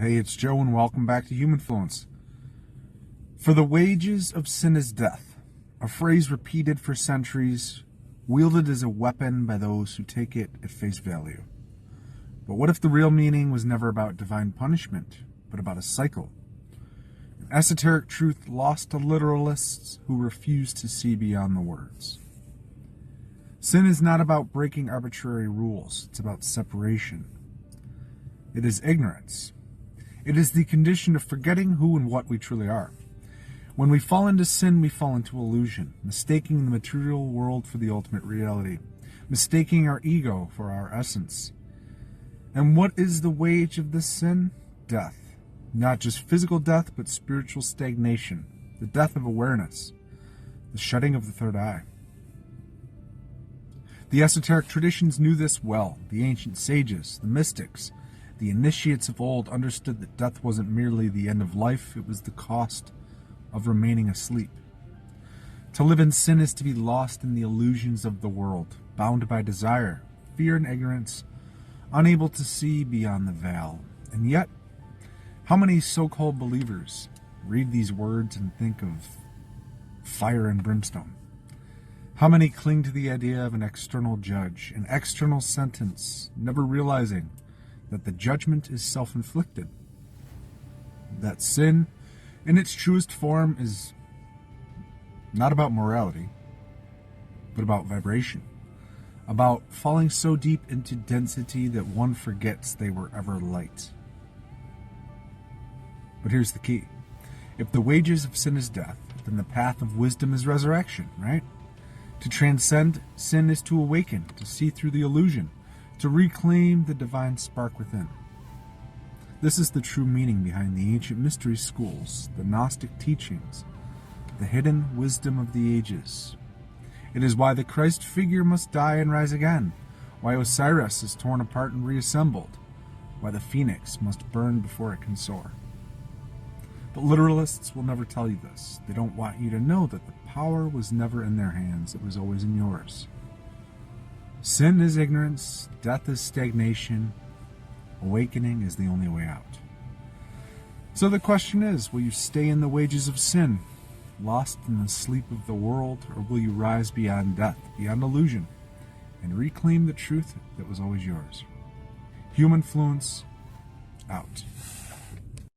Hey, it's Joe, and welcome back to Humanfluence. For the wages of sin is death, a phrase repeated for centuries, wielded as a weapon by those who take it at face value. But what if the real meaning was never about divine punishment, but about a cycle? An esoteric truth lost to literalists who refuse to see beyond the words. Sin is not about breaking arbitrary rules, it's about separation. It is ignorance. It is the condition of forgetting who and what we truly are. When we fall into sin, we fall into illusion, mistaking the material world for the ultimate reality, mistaking our ego for our essence. And what is the wage of this sin? Death. Not just physical death, but spiritual stagnation, the death of awareness, the shutting of the third eye. The esoteric traditions knew this well. The ancient sages, the mystics, the initiates of old understood that death wasn't merely the end of life, it was the cost of remaining asleep. To live in sin is to be lost in the illusions of the world, bound by desire, fear, and ignorance, unable to see beyond the veil. And yet, how many so-called believers read these words and think of fire and brimstone? How many cling to the idea of an external judge, an external sentence, never realizing that the judgment is self-inflicted? That sin, in its truest form, is not about morality, but about vibration. About falling so deep into density that one forgets they were ever light. But here's the key. If the wages of sin is death, then the path of wisdom is resurrection, right? To transcend sin is to awaken, to see through the illusion, to reclaim the divine spark within. This is the true meaning behind the ancient mystery schools, the Gnostic teachings, the hidden wisdom of the ages. It is why the Christ figure must die and rise again, why Osiris is torn apart and reassembled, why the phoenix must burn before it can soar. But literalists will never tell you this. They don't want you to know that the power was never in their hands, it was always in yours. Sin is ignorance, death is stagnation, awakening is the only way out. So the question is, will you stay in the wages of sin, lost in the sleep of the world, or will you rise beyond death, beyond illusion, and reclaim the truth that was always yours? Humanfluence, out.